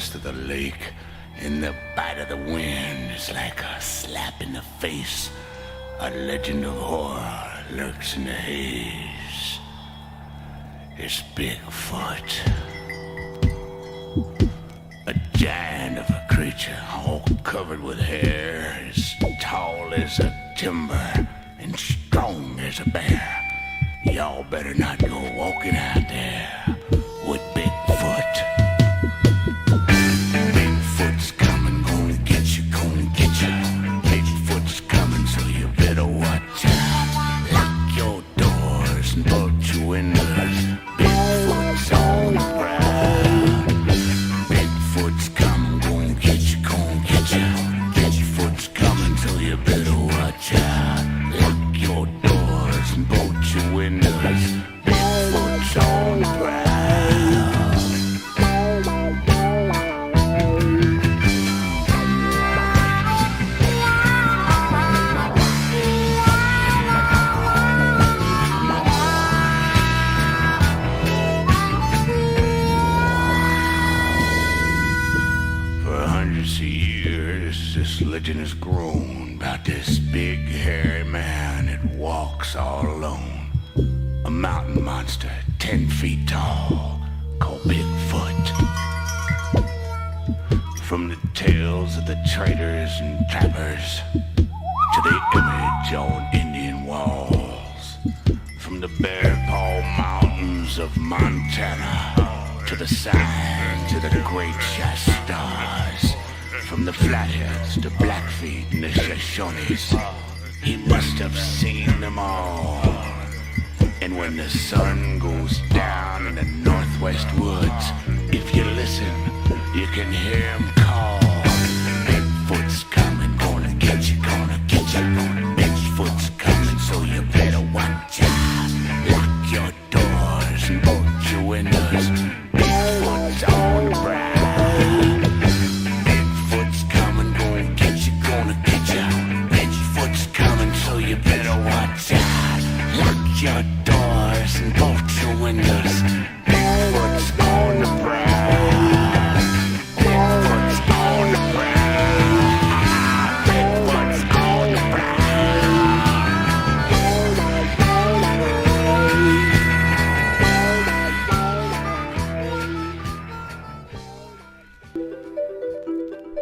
crest of the lake, and the bite of the wind is like a slap in the face. A legend of horror lurks in the haze. It's Bigfoot. A giant of a creature, all covered with hair, as tall as a timber and strong as a bear. Y'all better not go walking out there with Bigfoot. Bigfoot's coming, gonna get you, gonna get you. Bigfoot's coming, so you better watch out. Lock your doors and bolt your windows. Bigfoot's on the prowl. Bigfoot's coming, gonna get you, gonna get you. Bigfoot's coming, so you better watch out. Lock your doors and bolt your windows. Bigfoot's on the prowl. For hundreds of years, this legend has grown about this big hairy man that walks all alone. A mountain monster 10 feet tall called Bigfoot. From the tales of the traders and trappers to the image on Indian walls. From the Bear Paw Mountains of Montana to the signs of the Great Shastas. From the Flatheads to Blackfeet and the Shoshones. He must have seen them all. And when the sun goes down in the northwest woods, if you listen, you can hear him call. Bigfoot's coming, gonna get you, gonna get you. Bigfoot's coming, so you better watch out. Lock your doors and bolt your windows. Bigfoot's on the prowl. Bigfoot's coming, gonna get you, gonna get you. Bigfoot's coming, so you better watch out. Lock your doors and bolt your windows. Bigfoot's on the prowl. Bigfoot's on the prowl. Bigfoot's on the prowl.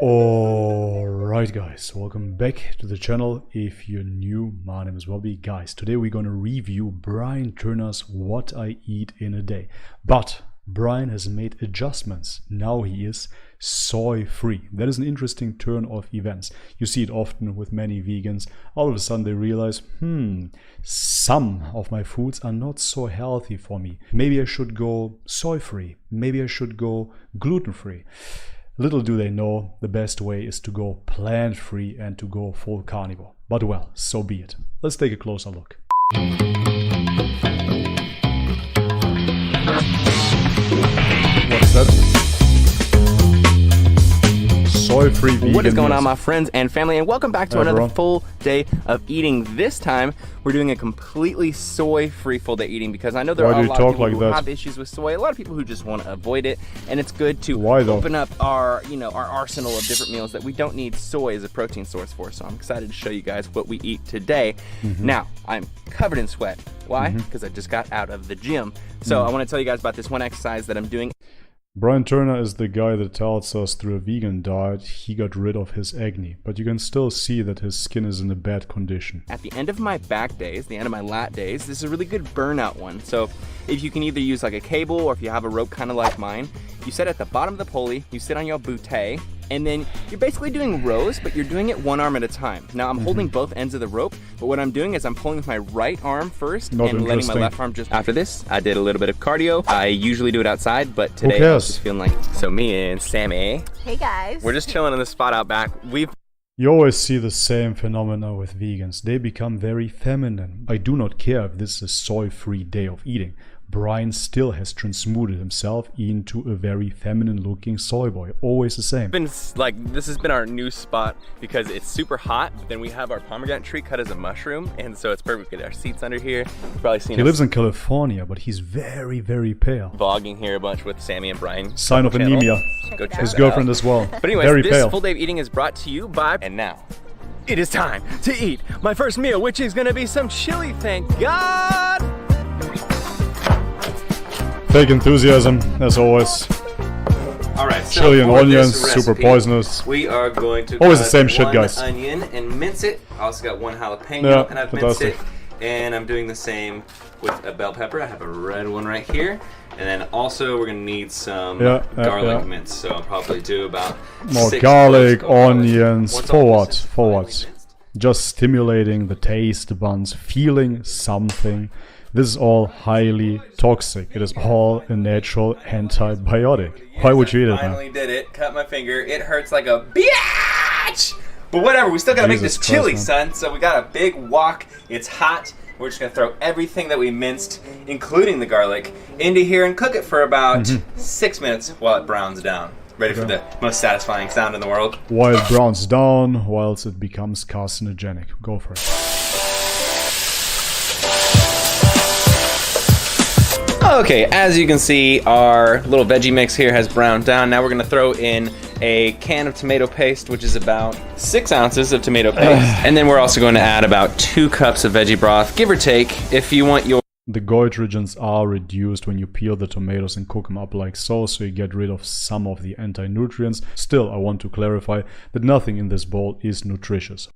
Alright guys, welcome back to the channel. If you're new, my name is Robbie. Guys, today we're gonna review Brian Turner's What I Eat in a Day. But Brian has made adjustments. Now he is soy free. That is an interesting turn of events. You see it often with many vegans. All of a sudden they realize, some of my foods are not so healthy for me. Maybe I should go soy free. Maybe I should go gluten free. Little do they know, the best way is to go plant-free and to go full carnivore. But well, so be it. Let's take a closer look. What's that? Soy-free vegan. What is going on, meals. my friends and family, and welcome back to another full day of eating. This time, we're doing a completely soy-free full day eating because I know there are a lot of people who have issues with soy, a lot of people who just want to avoid it, and it's good to open up our, our arsenal of different meals that we don't need soy as a protein source for. So I'm excited to show you guys what we eat today. Now, I'm covered in sweat. Why? Because I just got out of the gym. So I want to tell you guys about this one exercise that I'm doing. Brian Turner is the guy that tells us through a vegan diet he got rid of his acne, but you can still see that his skin is in a bad condition. At the end of my back days, the end of my lat days, this is a really good burnout one. So if you can either use like a cable or if you have a rope kind of like mine, you sit at the bottom of the pulley, you sit on your bootay, and then you're basically doing rows, but you're doing it one arm at a time. Now I'm holding both ends of the rope, but what I'm doing is I'm pulling with my right arm first and letting my left arm just... After this, I did a little bit of cardio. I usually do it outside, but today I was just feeling like... So me and Sammy... Hey guys. We're just chilling in the spot out back. You always see the same phenomena with vegans. They become very feminine. I do not care if this is a soy-free day of eating, Brian still has transmuted himself into a very feminine looking soy boy, always the same. This has been our new spot because it's super hot, but then we have our pomegranate tree cut as a mushroom, and so it's perfect. We get our seats under here. You've probably seen He lives in California, but he's very, very pale. Vlogging here a bunch with Sammy and Brian. Sign of anemia. Go check His girlfriend as well. But anyways, very this pale. full day of eating is brought to you by, and now, it is time to eat my first meal, which is gonna be some chili, thank God! Fake enthusiasm, as always. Alright, so chili and for onions, this super recipe, poisonous. We are going to always the cut same shit, one guys. onion and mince it. I also got one jalapeno Yeah, and I've fantastic. minced it. And I'm doing the same with a bell pepper. I have a red one right here. And then also we're gonna need some garlic mince. So I'll probably do about more 6 garlic, cloves of garlic. onions. Once For all what? this is For finely what? minced, Just stimulating the taste buds, feeling something. This is all highly toxic. It is all a natural antibiotic. Why would you eat it, man? Finally did it. Cut my finger. It hurts like a bitch. But whatever. We still gotta make this Jesus chili, Christ, son. So we got a big wok. It's hot. We're just gonna throw everything that we minced, including the garlic, into here and cook it for about 6 minutes while it browns down. Ready for the most satisfying sound in the world. While it browns down, whilst it becomes carcinogenic. Go for it. Okay, as you can see, our little veggie mix here has browned down. Now we're gonna throw in a can of tomato paste, which is about 6 ounces of tomato paste. And then we're also going to add about 2 cups of veggie broth, give or take, if you want your... The goitrogens are reduced when you peel the tomatoes and cook them up like so you get rid of some of the anti-nutrients. Still, I want to clarify that nothing in this bowl is nutritious.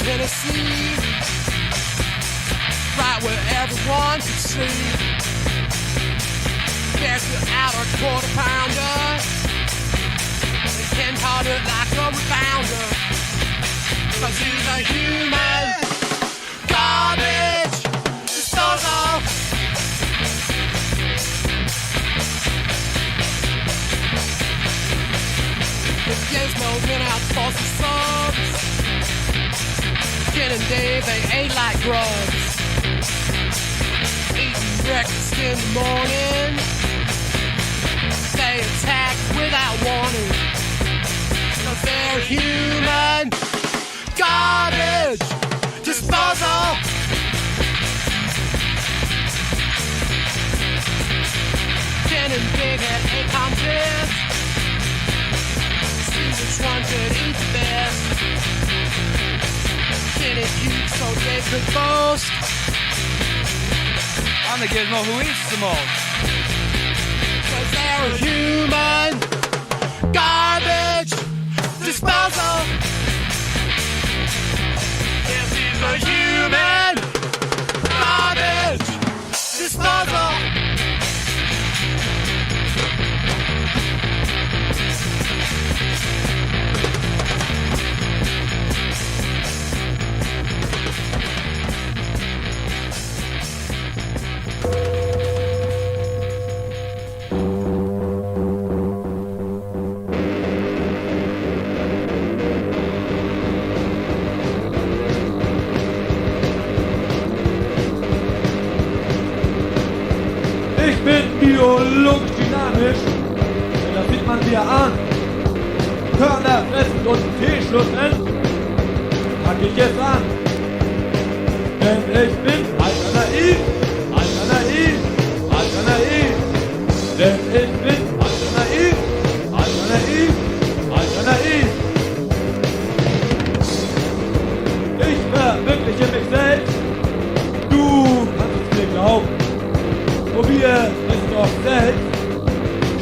Tennessee, right where everyone can see. Get you out a quarter pounder, and can cut it like a rebounder. 'Cause he's a human garbage disposal. With Gizmo went out for some subs. Ken and Dave, they ate like grubs. Eating breakfast in the morning. They attack without warning. 'Cause they're human garbage disposal. Ken and Dave had a contest. See which one could eat the best. So they could boast. I'm the gizmo who eats the most. 'Cause they're human garbage disposal. Yes, he's a human garbage disposal. Ich bin biologisch dynamisch, denn das sieht man dir an. Körner fressen und Tee schlucken, pack ich jetzt an. Denn ich bin alternativ, alternativ, alternativ. Denn ich bin alternativ, alternativ, alternativ. Ich verwirkliche mich selbst, du kannst es mir glauben. Probier es doch selbst,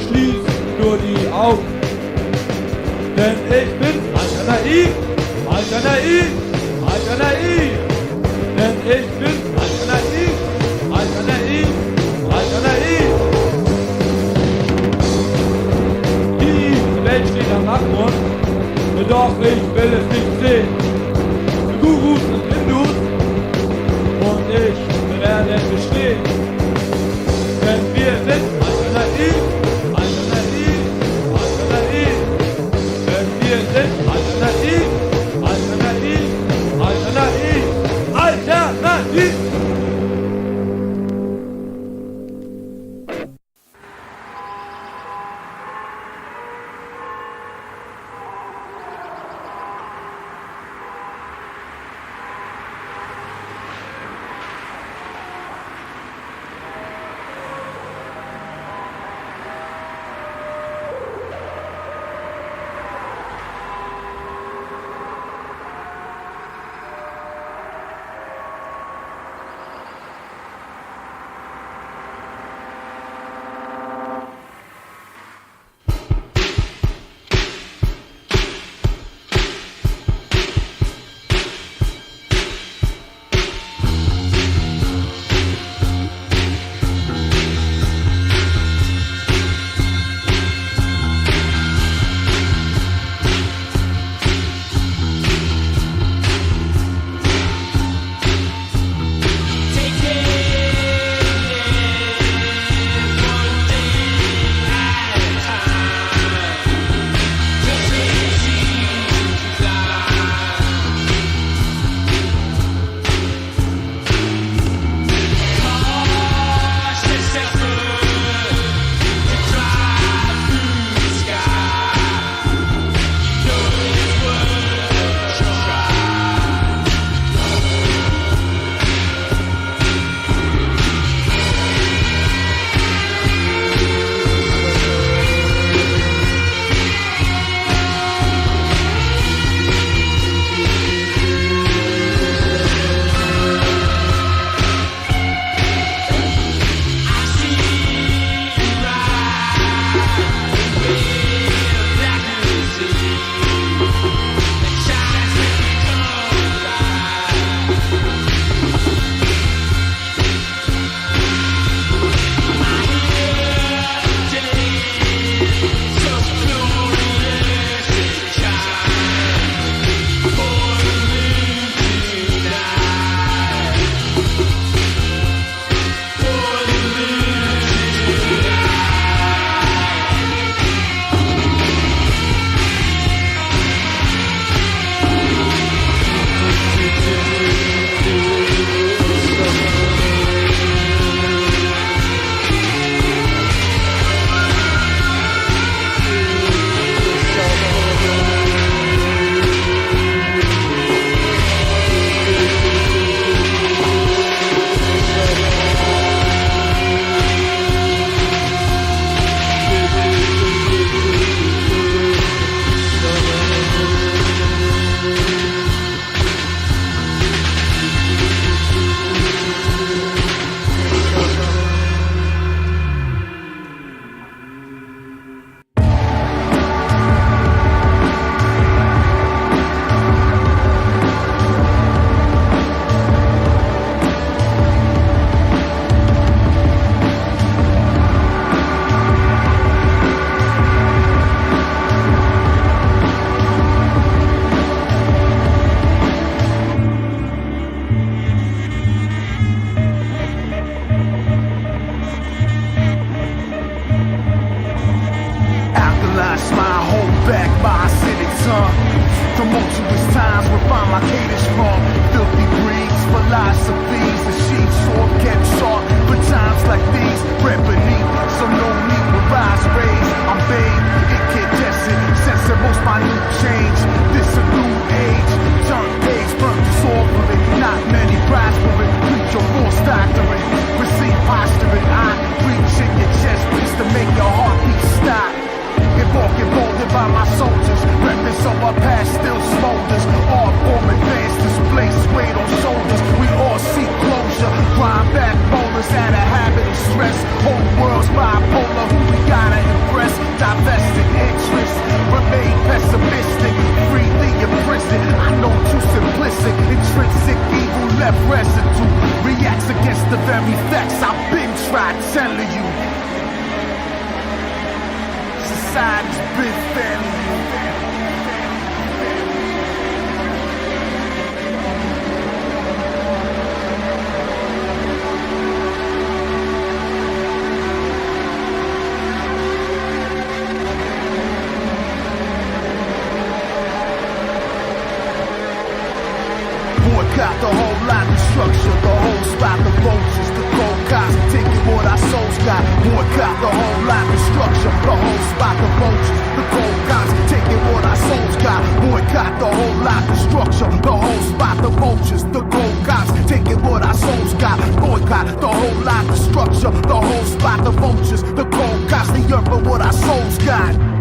schließ nur die Augen. Denn ich bin alternativ, alternativ, alternativ. Denn ich bin alternativ, alternativ, alternativ. Die Welt steht am Abgrund. doch ich will es nicht sehen. Gurus und Hindus und ich werde bestehen. Denn wir sind alternativ, alternativ, alternativ. Denn wir sind alternativ, alternativ, alternativ, alternativ. Boycott the whole lot of structure, the whole spot, the vultures, the cold cops taking what our souls got. Boycott the whole lot of structure, the whole spot, the vultures, the cold cops taking what our souls got. Boycott the whole lot of structure, the whole spot, the vultures, the cold cops, the earth for what our souls got.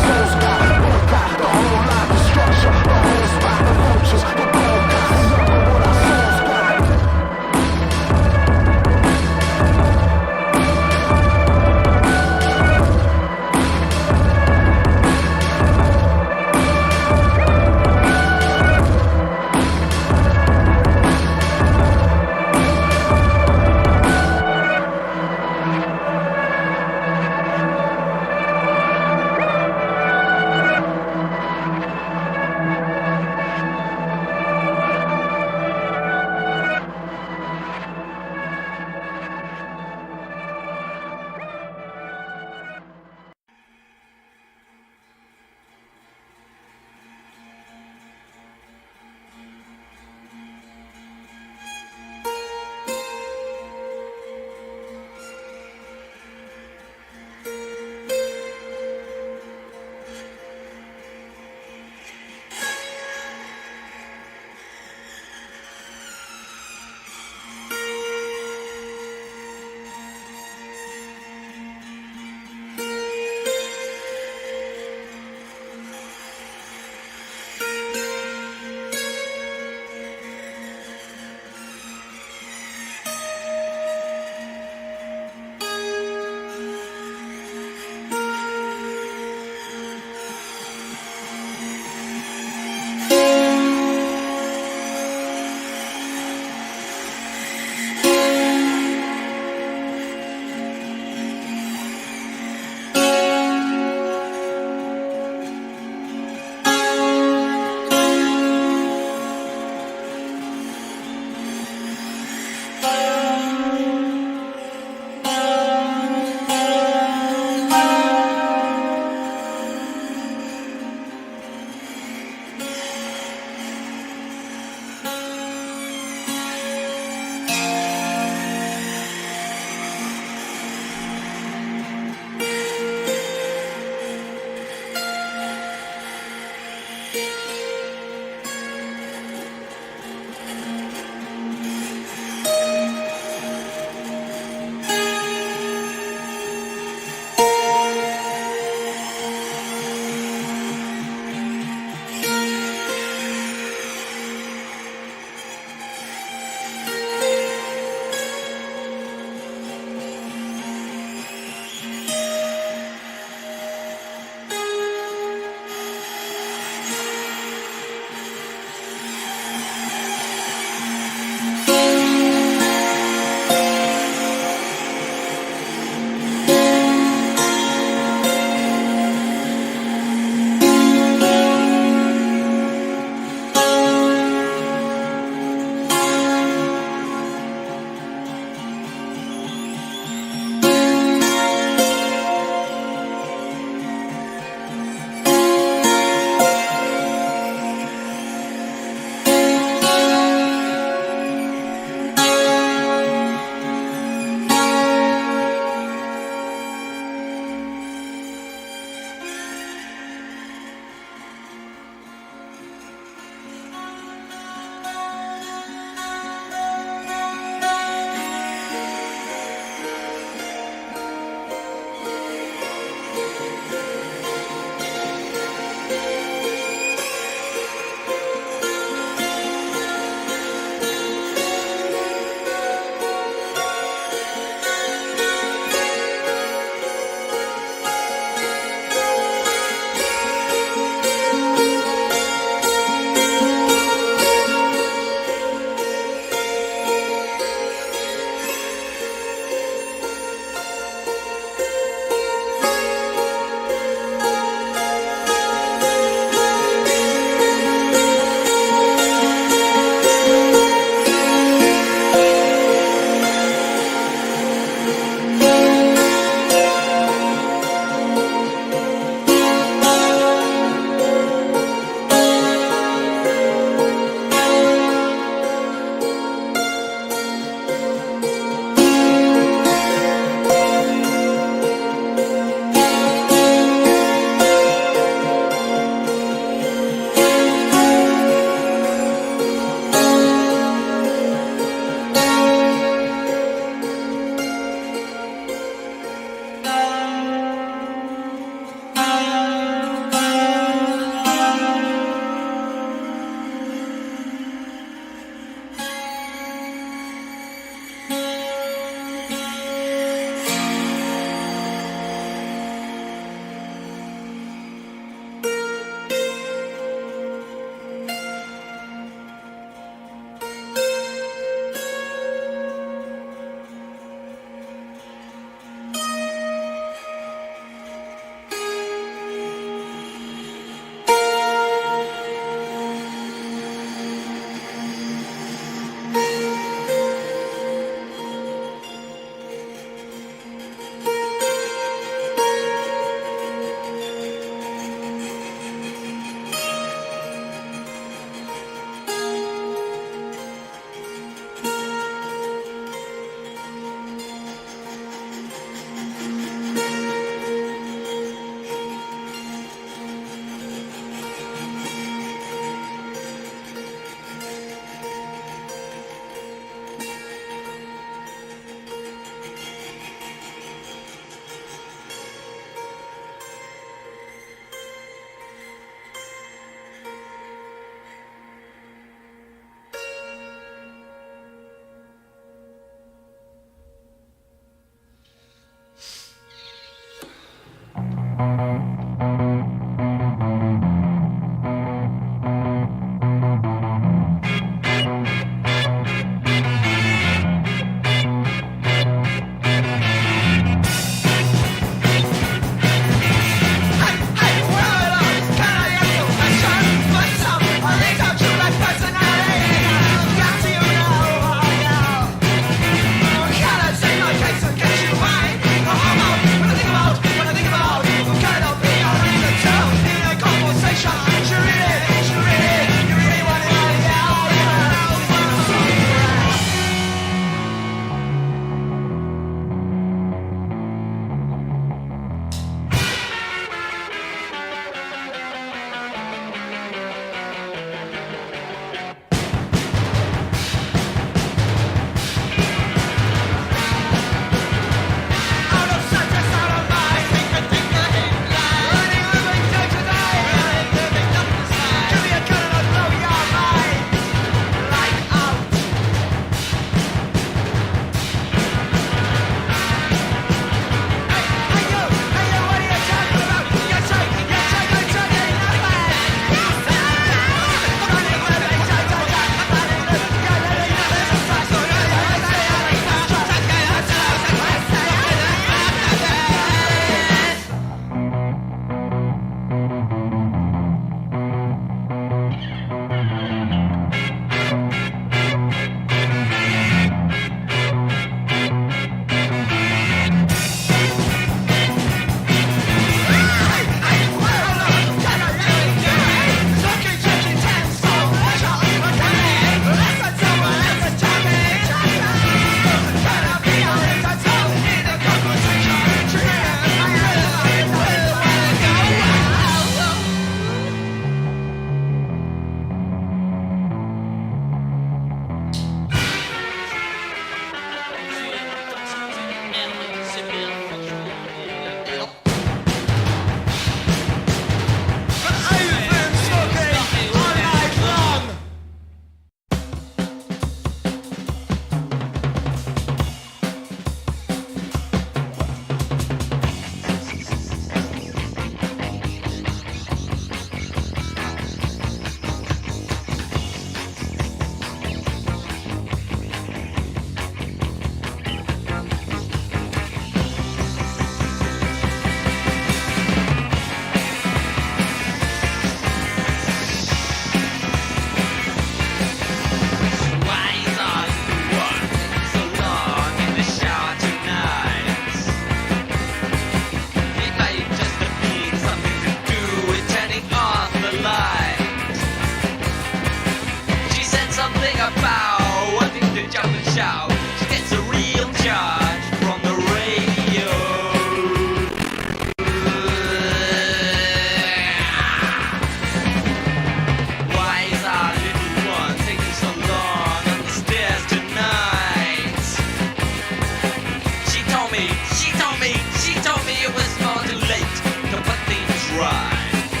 told me it was far too late to put things right.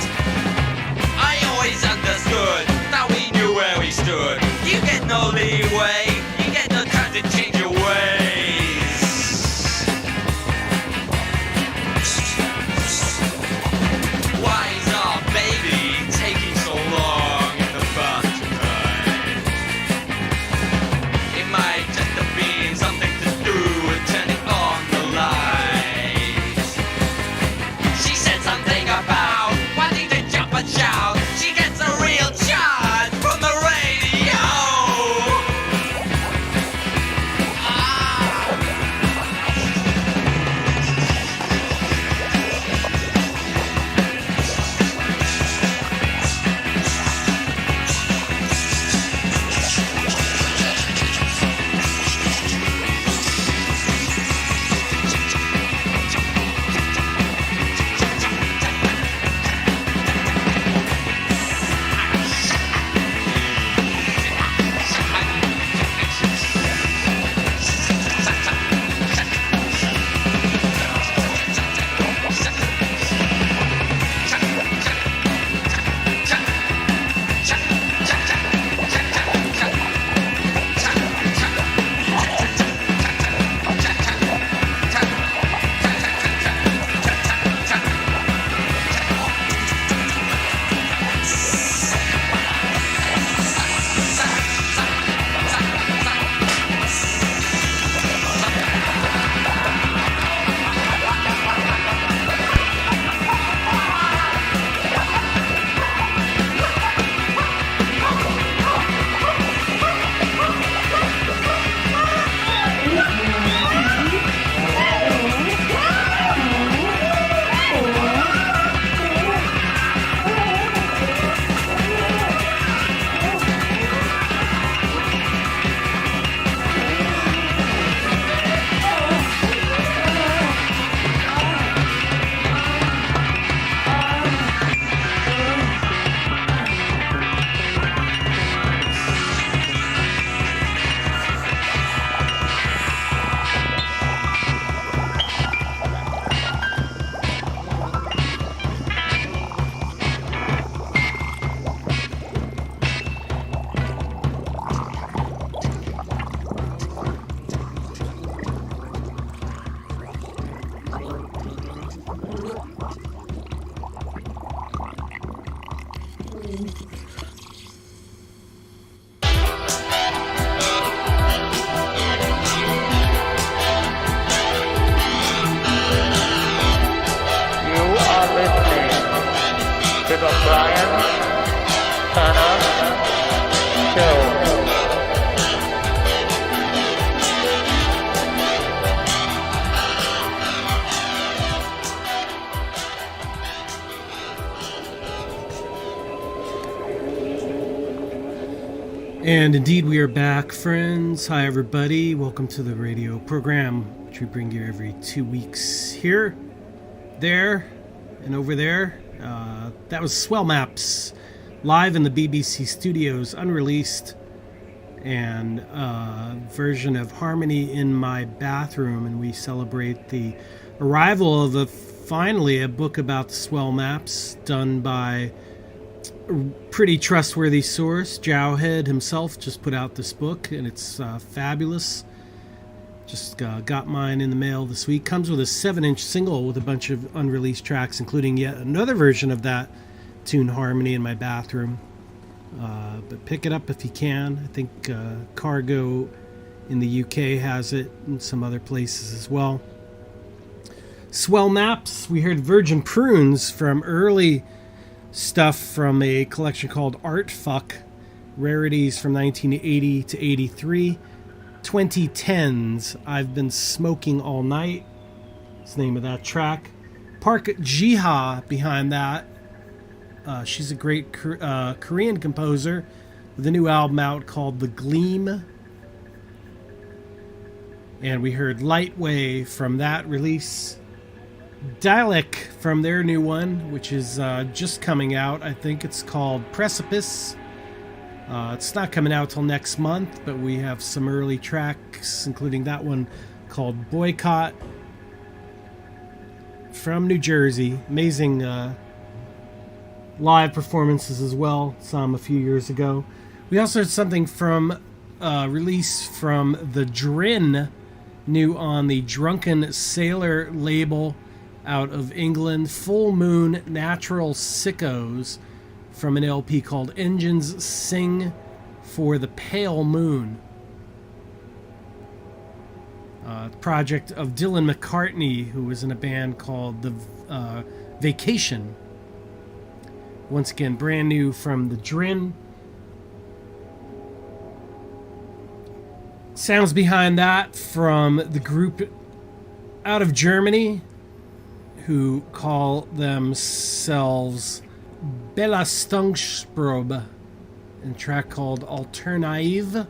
I always understood that we knew where we stood. You get no leeway, you get no time to change your ways. Why is our baby taking so long in the bath tonight? It might just have been something to do with turning on the lights. She said something about wanting to jump and shout. She gets a real charge from the radio. You are listening to the Brian Turner Show. And indeed, we are back, friends. Hi, everybody. Welcome to the radio program, which we bring you every 2 weeks here, there, and over there. That was Swell Maps, live in the BBC studios, unreleased, and version of Harmony in My Bathroom. And we celebrate the arrival of finally a book about the Swell Maps, done by pretty trustworthy source. Jowhead himself just put out this book, and it's fabulous. Just got mine in the mail this week. Comes with a 7-inch single with a bunch of unreleased tracks, including yet another version of that tune, Harmony in My Bathroom. But pick it up if you can. I think Cargo in the UK has it, and some other places as well. Swell Maps. We heard Virgin Prunes from early stuff from a collection called Art Fuck, rarities from 1980 to 83. 2010s, I've Been Smoking All Night. That's the name of that track. Park Jiha behind that. She's a great Korean composer with a new album out called The Gleam. And we heard Lightway from that release. Dalek from their new one, which is just coming out. I think it's called Precipice. It's not coming out till next month, but we have some early tracks, including that one called Boycott. from New Jersey. Amazing live performances as well. Saw him a few years ago. We also heard something from release from the Drin, new on the Drunken Sailor label out of England. Full Moon Natural Sickos from an LP called Engines Sing for the Pale Moon. Project of Dylan McCartney, who was in a band called The Vacation. Once again, brand new from the Drin. Sounds behind that from the group out of Germany who call themselves Belastungsprobe, and a track called Alternative.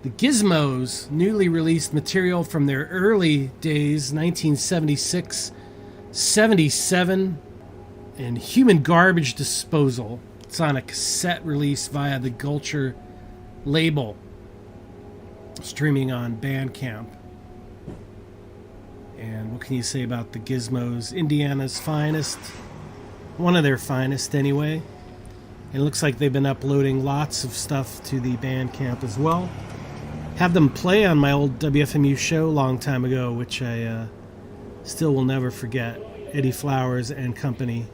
The Gizmos, newly released material from their early days, 1976, 77, and Human Garbage Disposal. It's on a cassette release via the Gulcher label, streaming on Bandcamp. And what can you say about the Gizmos? Indiana's finest, one of their finest anyway. And it looks like they've been uploading lots of stuff to the Bandcamp as well. Have them play on my old WFMU show a long time ago, which I still will never forget. Eddie Flowers and company.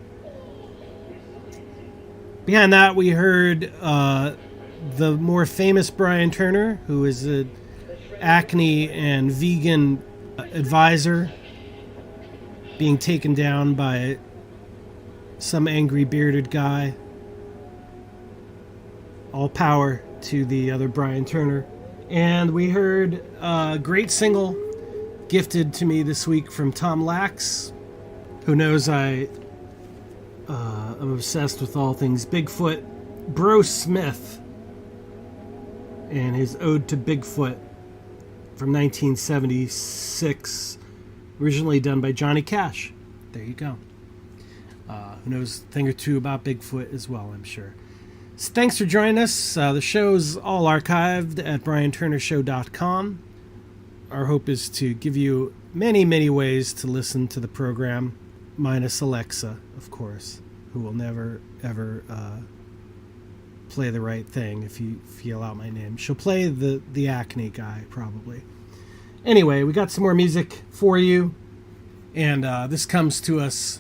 Behind that, we heard the more famous Brian Turner, who is an acne and vegan advisor, being taken down by some angry bearded guy. All power to the other Brian Turner. And we heard a great single gifted to me this week from Tom Lax, who knows I'm obsessed with all things Bigfoot. Bro Smith and his Ode to Bigfoot from 1976, originally done by Johnny Cash. There you go. Who knows a thing or two about Bigfoot as well, I'm sure. So thanks for joining us. The show's all archived at brianturnershow.com. Our hope is to give you many, many ways to listen to the program, minus Alexa, of course, who will never, ever play the right thing if you yell out my name. She'll play the acne guy, probably. Anyway, we got some more music for you, and this comes to us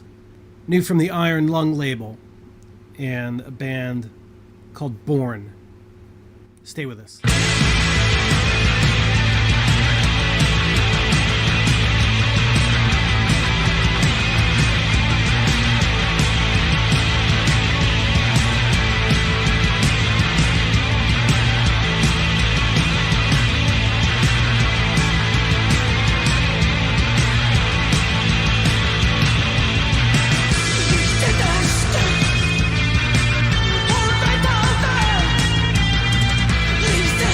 new from the Iron Lung label and a band called Born. Stay with us. Leave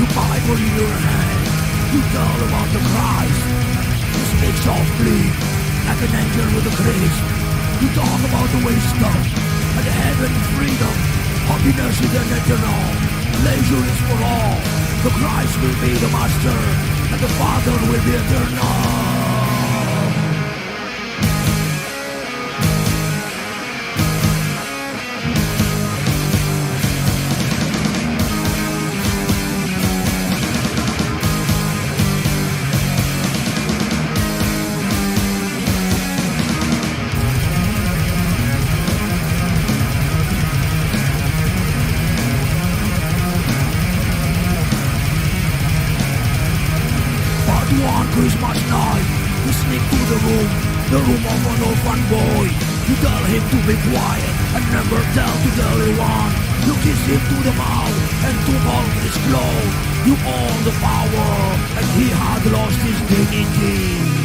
You Bible in your hand, you tell about the Christ. You speak softly, like an angel with a grace. You talk about the wisdom, and the heaven and freedom. Happiness is an eternal, leisure is for all. The Christ will be the master, and the Father will be eternal. Christmas night, you sneak to the room of an orphan boy. You tell him to be quiet and never tell to the little one. You kiss him to the mouth and to all his clothes. You own the power and he had lost his dignity.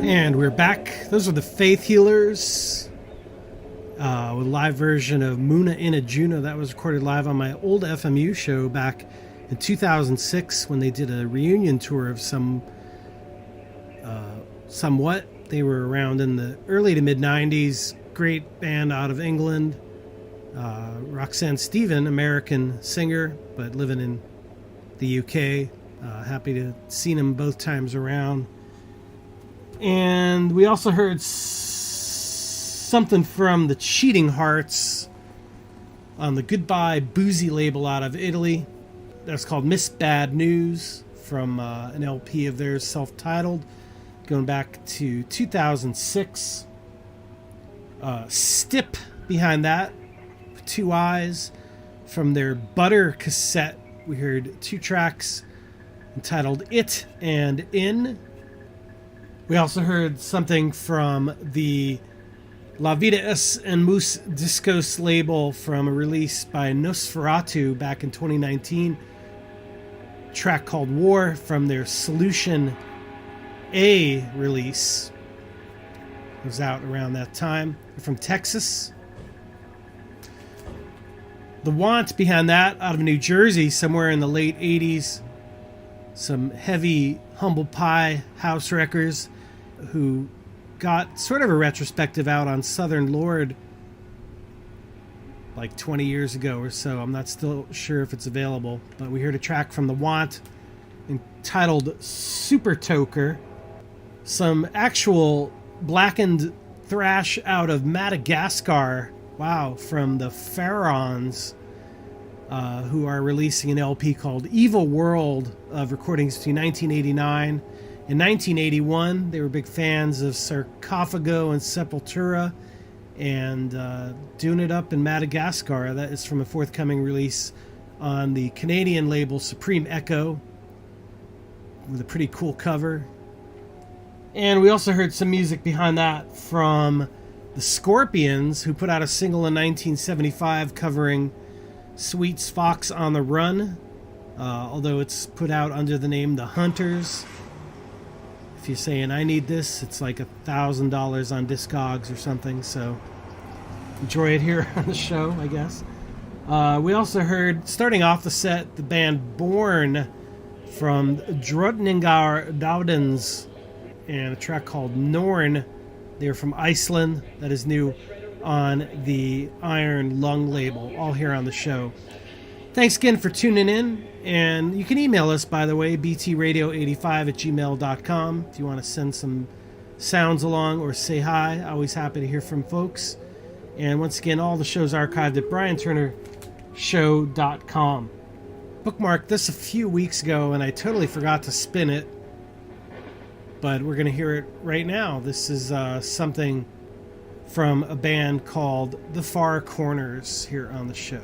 And we're back. Those are the Faith Healers with a live version of Muna Ina Juna. That was recorded live on my old FMU show back in 2006 when they did a reunion tour of somewhat. They were around in the early to mid 90s. Great band out of England. Roxanne Stephen, American singer, but living in the UK. Happy to have seen him both times around. And we also heard something from the Cheating Hearts on the Goodbye Boozy label out of Italy. That's called Miss Bad News from an LP of theirs, self-titled, going back to 2006. Stip behind that, Two Eyes, from their Butter cassette. We heard 2 tracks entitled It and In. We also heard something from the La Vida es en Mus Discos label from a release by Nosferatu back in 2019. A track called War from their Solution A release. It was out around that time. They're from Texas. The Want behind that, out of New Jersey, somewhere in the late 80s. Some heavy Humble Pie house wreckers who got sort of a retrospective out on Southern Lord like 20 years ago or so. I'm not still sure if it's available, but we heard a track from The Want entitled Super Toker. Some actual blackened thrash out of Madagascar. Wow, from the Pharaons, who are releasing an LP called Evil World of recordings between 1989 and 1981. They were big fans of Sarcophago and Sepultura, and doing it up in Madagascar. That is from a forthcoming release on the Canadian label Supreme Echo, with a pretty cool cover. And we also heard some music behind that from the Scorpions, who put out a single in 1975 covering Sweet's Fox on the Run, although it's put out under the name The Hunters. If you're saying, I need this, it's like $1,000 on Discogs or something, so enjoy it here on the show, I guess. We also heard, starting off the set, the band Born from Drottningar Dowdens, and a track called Norn. They're from Iceland. That is new on the Iron Lung label, all here on the show. Thanks again for tuning in, and you can email us, by the way, btradio85@gmail.com if you want to send some sounds along or say hi. Always happy to hear from folks. And once again, all the shows archived at brianturnershow.com. Bookmarked this a few weeks ago, and I totally forgot to spin it, but we're going to hear it right now. This is something from a band called The Far Corners here on the show.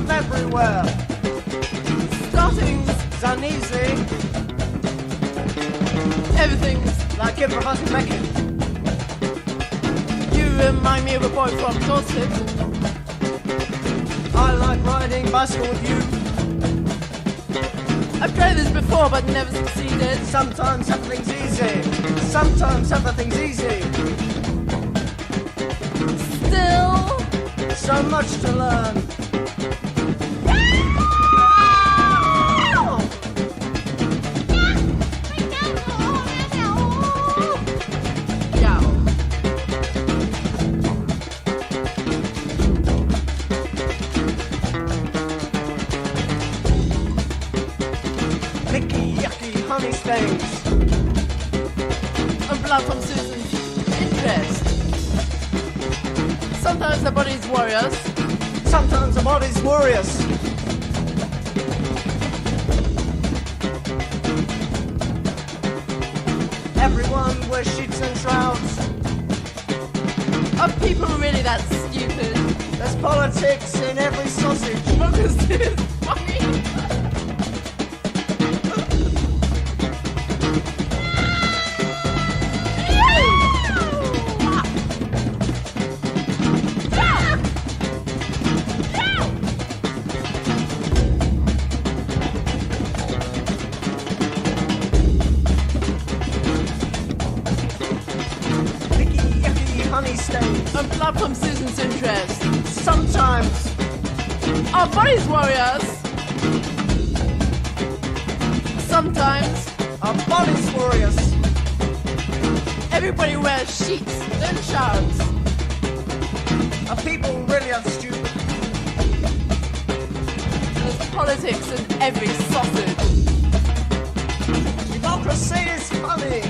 love everywhere. Starting's uneasy. Everything's like improvising making. You remind me of a boy from Dorset. I like riding bicycle with you. I've tried this before but never succeeded. Sometimes everything's easy. Sometimes everything's easy. Still, so much to learn. Honey stains and blood from Susan's interest. Sometimes the body's warriors. Sometimes the body's warriors. Everyone wears sheets and shrouds. Are people really that stupid? There's politics in every sausage. Democracy. And blood from Susan's interest. Sometimes our bodies warriors. Sometimes our bodies warriors. Everybody wears sheets and shrouds. Are people really are stupid? There's politics in every sausage. Democracy is funny.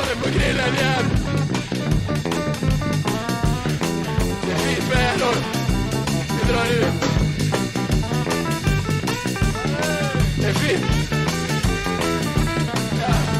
maten på grillen igen. Det är fint väder. Vi drar ut. Det är fint. Ja.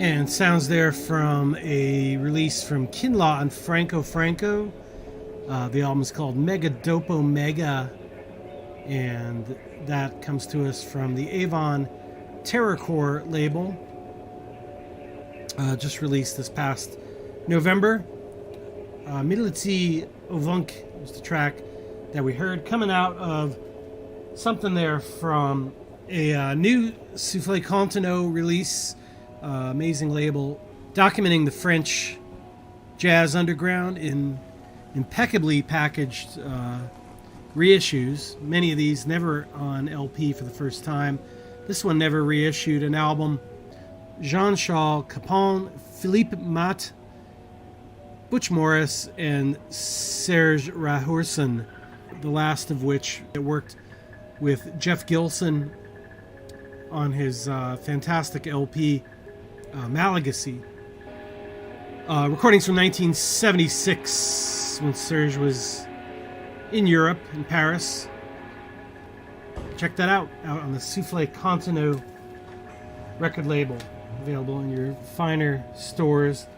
And sounds there from a release from Kinlaw and Franco Franco. The album is called Mega Dopo Mega, and that comes to us from the Avon Terrorcore label. Just released this past November. Milici Ovunk was the track that we heard, coming out of something there from a new Soufflé Contino release. Amazing label documenting the French jazz underground in impeccably packaged reissues. Many of these never on LP for the first time. This one never reissued an album. Jean-Charles Capon, Philippe Mat, Butch Morris, and Serge Rahurson, the last of which worked with Jeff Gilson on his fantastic LP Malagacy. Recordings from 1976 when Serge was in Europe, in Paris. Check that out on the Soufflé Contino record label, available in your finer stores.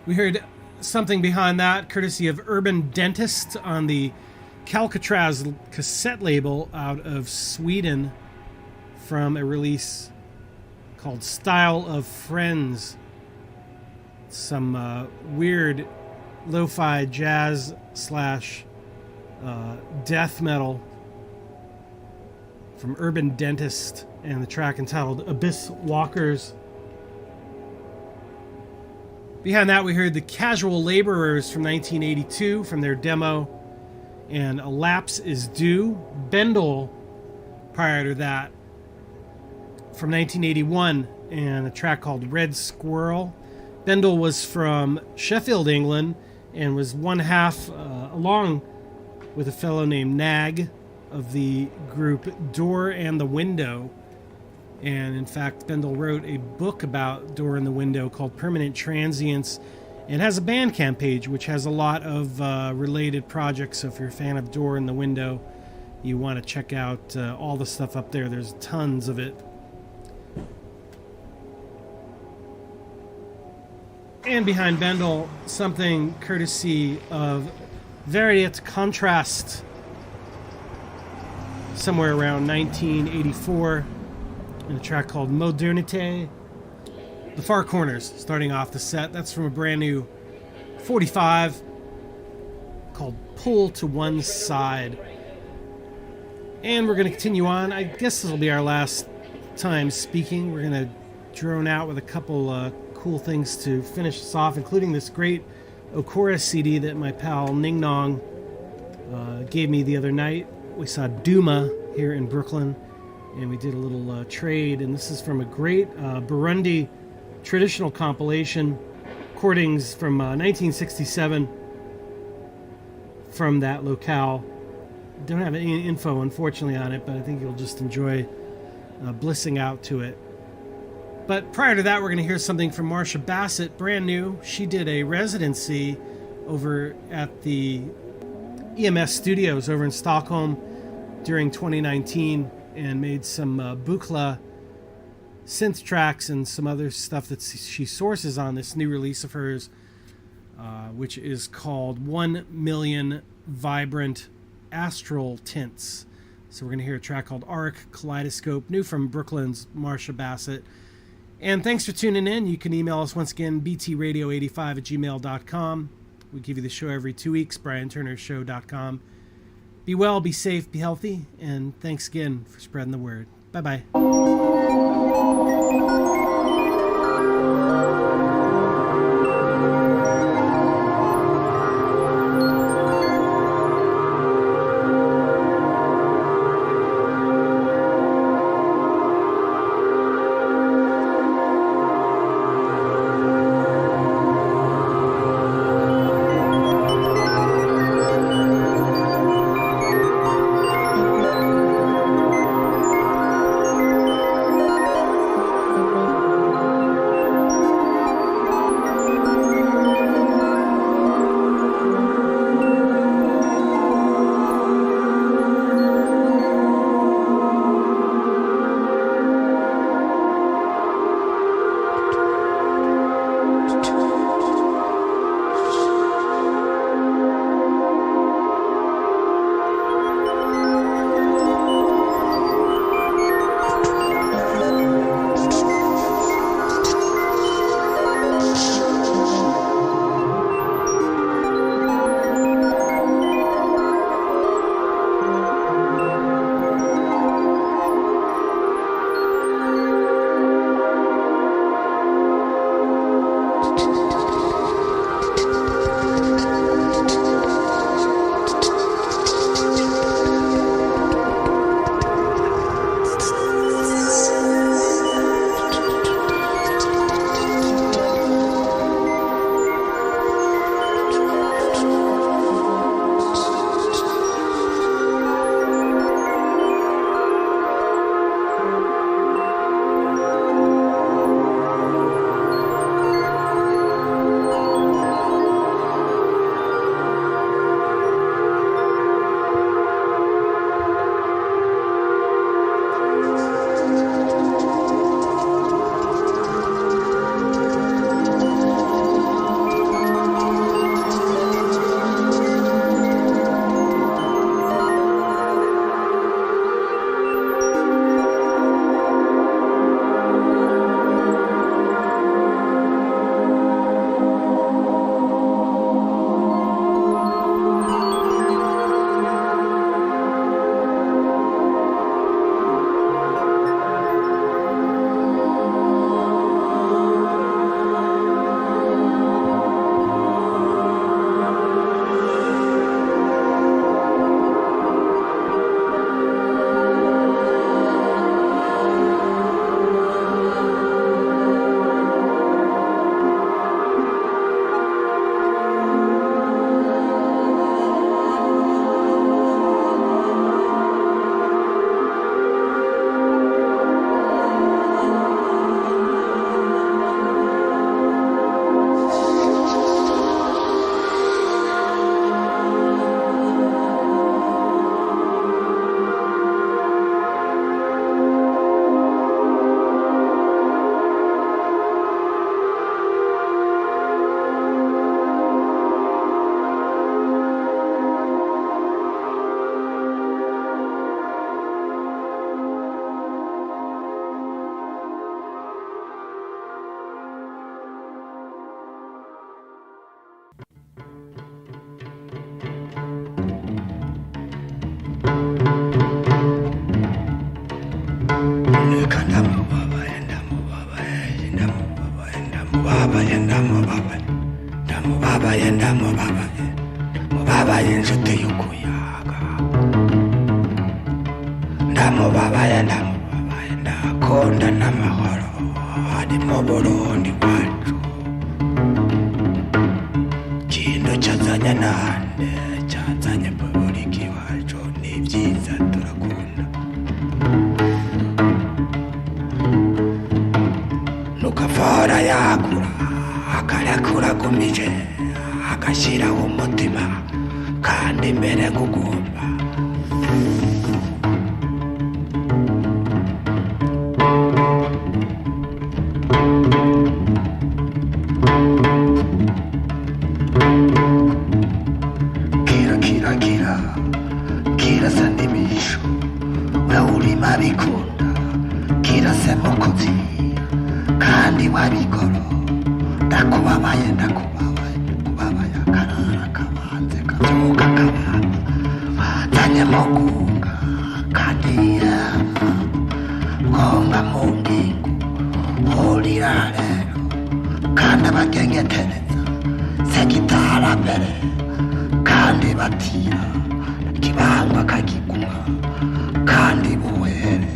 We heard something behind that courtesy of Urban Dentist on the Calcatraz cassette label out of Sweden from a release called Style of Friends. Some weird lo-fi jazz slash death metal from Urban Dentist, and the track entitled Abyss Walkers. Behind that we heard the Casual Laborers from 1982 from their demo, and A Lapse is Due. Bendel prior to that from 1981, and a track called Red Squirrel. Bendel was from Sheffield, England, and was one half, along with a fellow named Nag, of the group Door and the Window. And in fact, Bendel wrote a book about Door and the Window called Permanent Transience, and has a Bandcamp page which has a lot of related projects. So if you're a fan of Door and the Window, you want to check out all the stuff up there. There's tons of it. And behind Bendel, something courtesy of Variet Contrast, somewhere around 1984, in a track called Modernité. The Far Corners, starting off the set. That's from a brand new 45 called Pull to One Side. And we're going to continue on. I guess this will be our last time speaking. We're going to drone out with a couple cool things to finish us off, including this great Okora CD that my pal Ning Nong gave me the other night. We saw Duma here in Brooklyn, and we did a little trade, and this is from a great Burundi traditional compilation, recordings from 1967 from that locale. Don't have any info, unfortunately, on it, but I think you'll just enjoy blissing out to it. But prior to that, we're going to hear something from Marsha Bassett, brand new. She did a residency over at the EMS Studios over in Stockholm during 2019 and made some Buchla synth tracks and some other stuff that she sources on this new release of hers, which is called 1 Million Vibrant Astral Tints. So we're going to hear a track called Arc Kaleidoscope, new from Brooklyn's Marsha Bassett. And thanks for tuning in. You can email us once again, btradio85@gmail.com. We give you the show every 2 weeks, BrianTurnerShow.com. Be well, be safe, be healthy, and thanks again for spreading the word. Bye-bye. inshuti y'ukuyaga ndamubabaye ndakunda n'amahoro ari mu Burundi bwacu kintu cyazanye nande cyazanye politiki wacu ni byiza turakunda nukavara yakura akarakura gumije agashyiraho umutima kandi mbere kugomba kira sandimisho weulima bikunda kira semukozi kandi wabikoro ndakubabaye akarara kabanze kabyuka kabana wazanye mugunga kandi ngonga mu ngingo hurira rero kandi abagengetereza segitara mbere kandi batira kibangwa kagiguma kandi buhere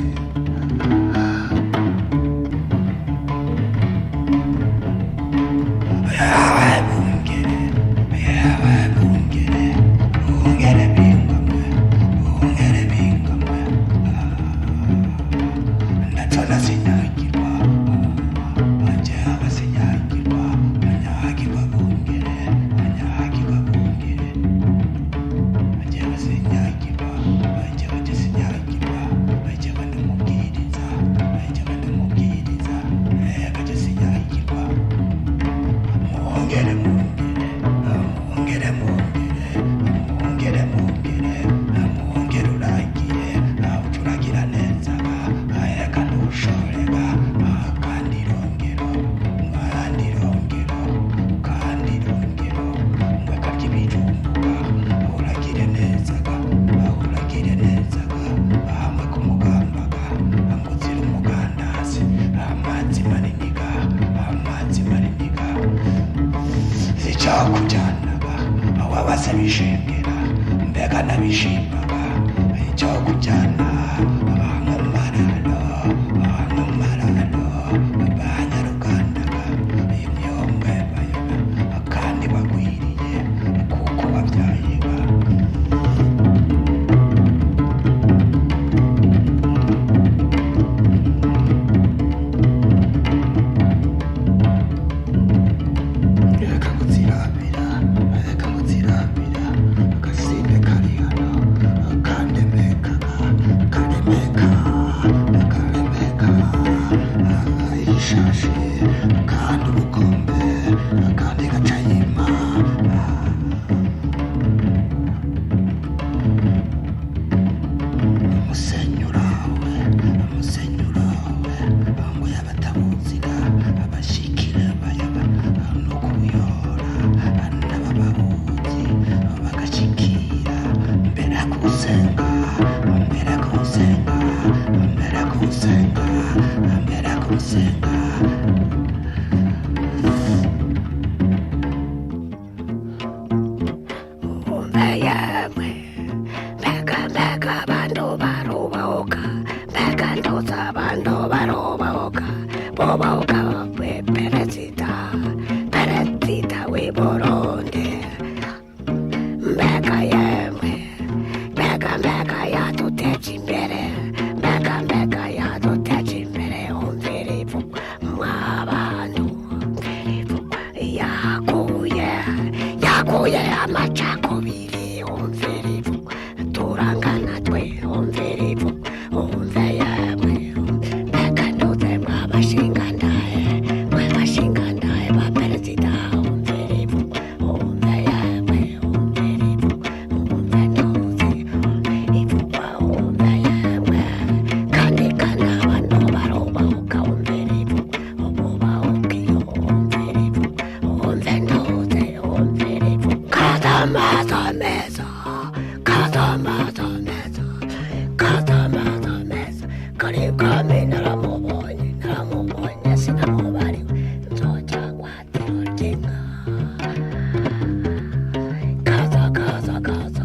cyakujyanaga awabase bishimira mbega nabishimaga cyakujyana abantu marano banyarugandaga imyombe bayoba kandi bagwiriye kuko babyayiga kandi ubukombe kandi gacayima umusenyurawe ngo yabatabunziga abashikire bayaba no kubuyora n'abababuzi bagashikira mbere kusenga Kaza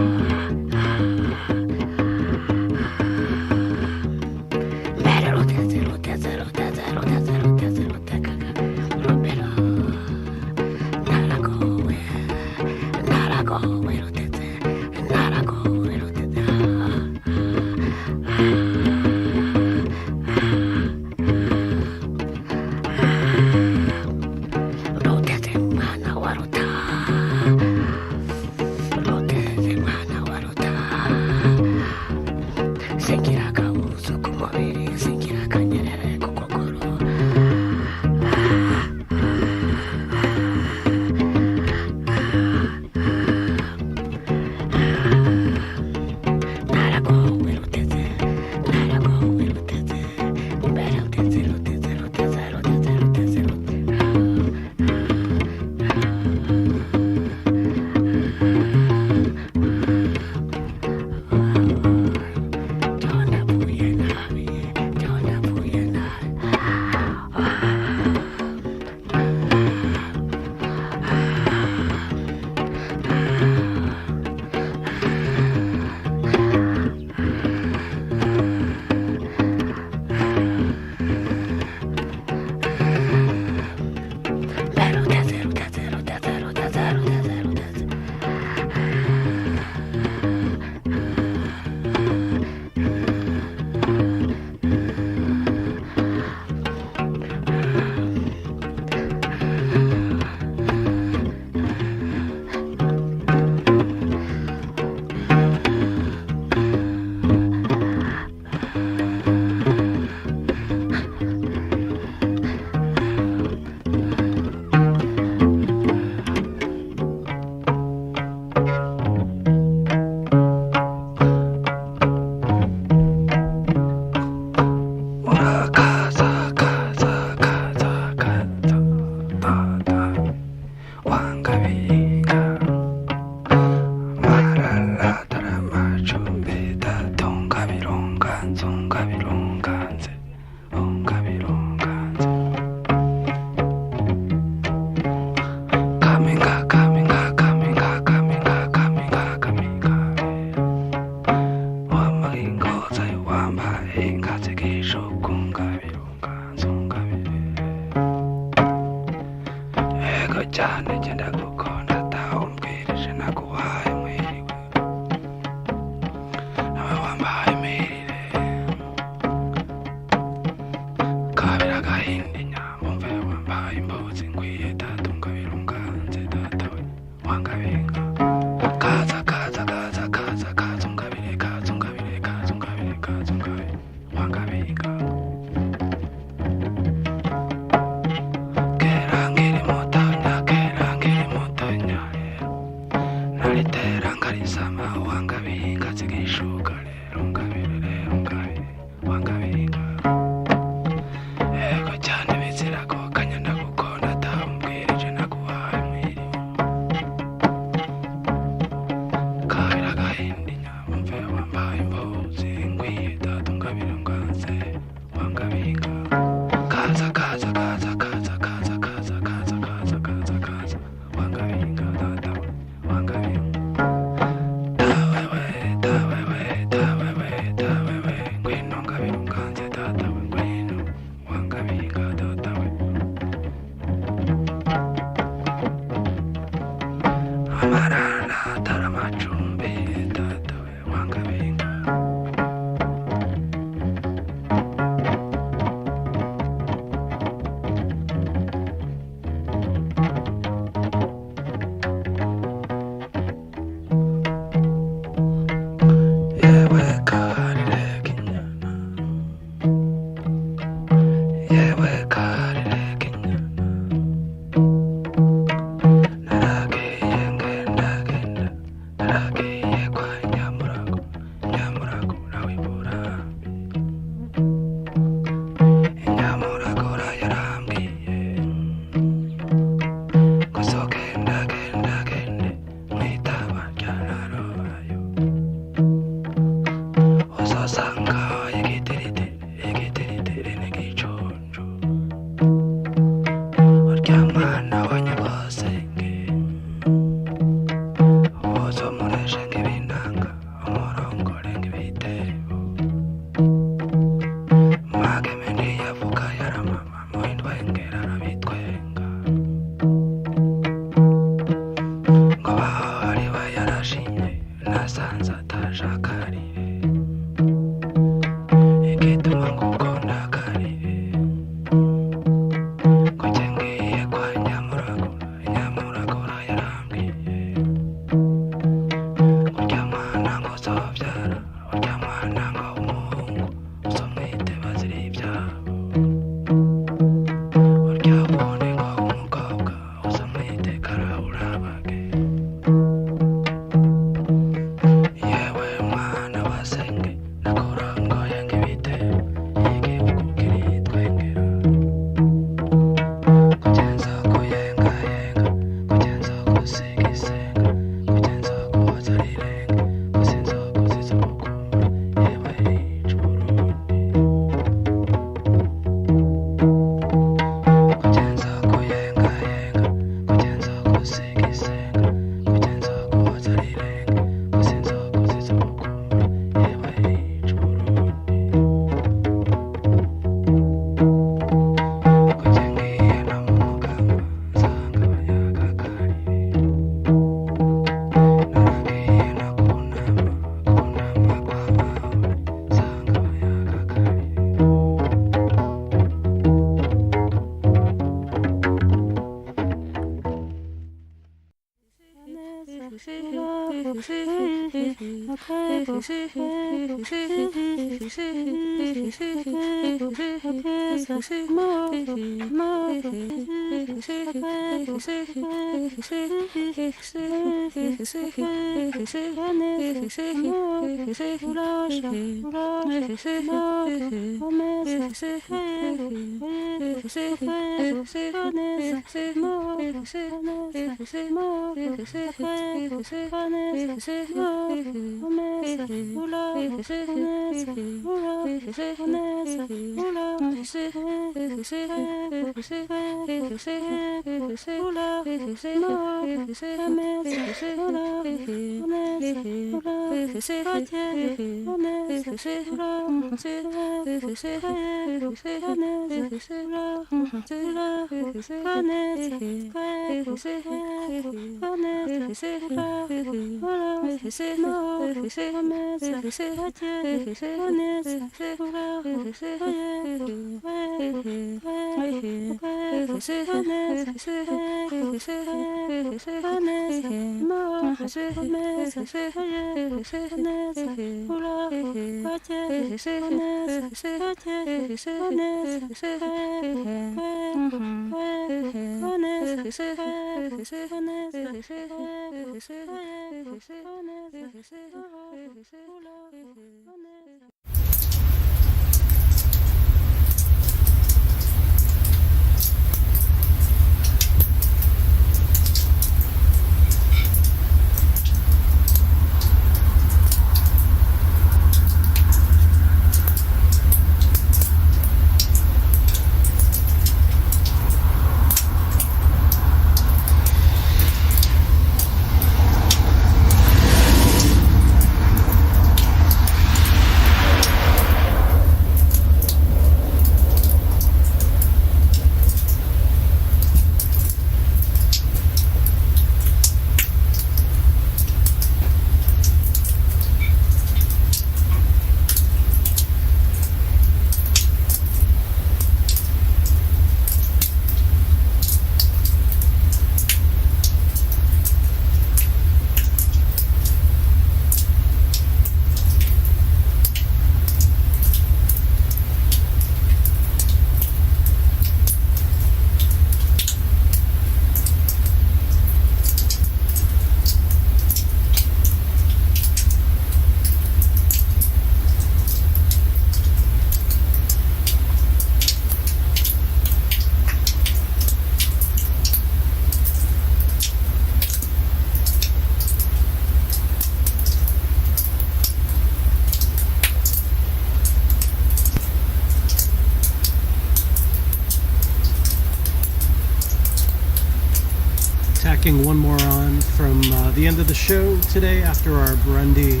tacking one more on from the end of the show today after our Burundi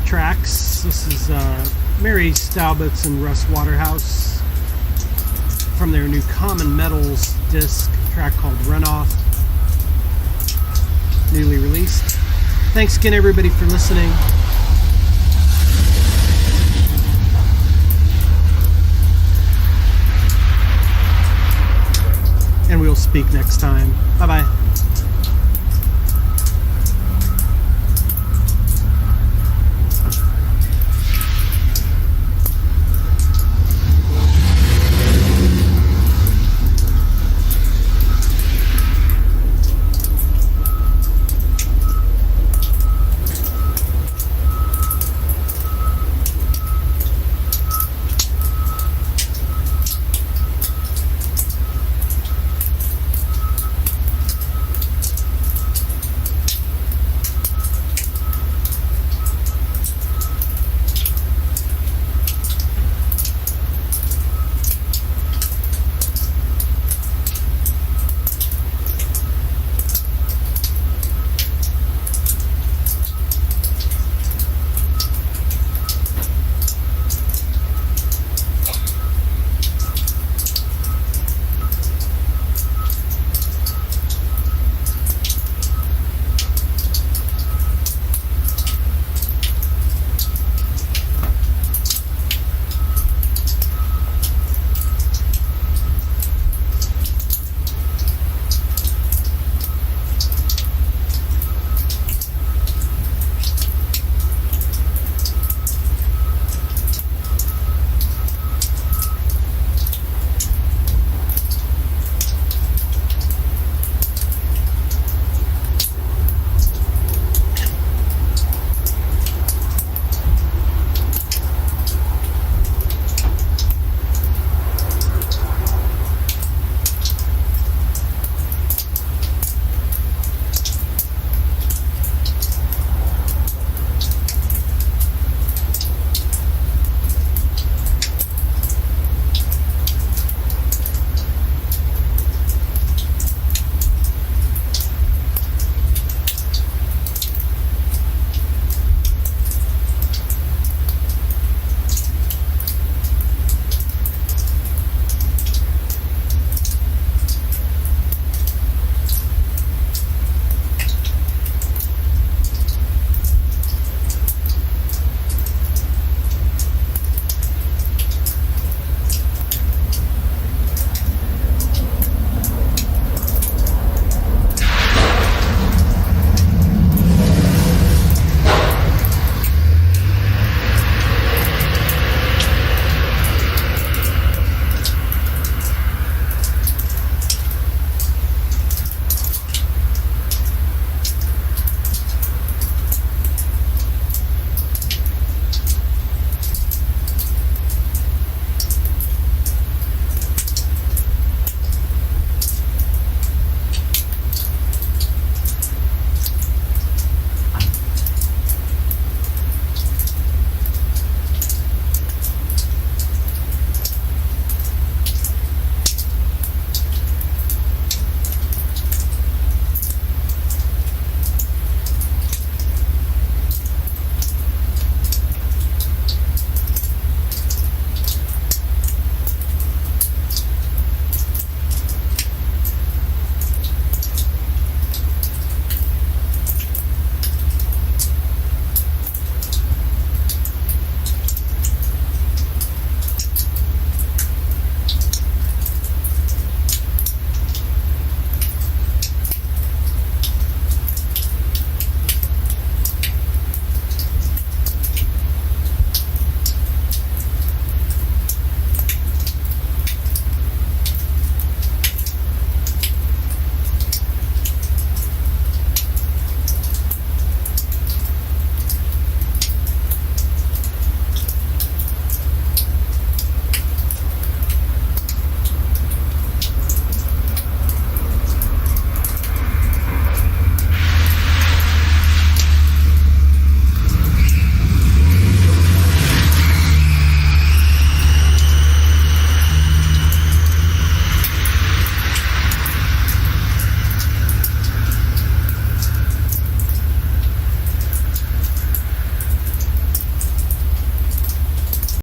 tracks. This is Mary Staubitz and Russ Waterhouse from their new Common Metals disc, track called Runoff, newly released. Thanks again, everybody, for listening. And we'll speak next time. Bye-bye.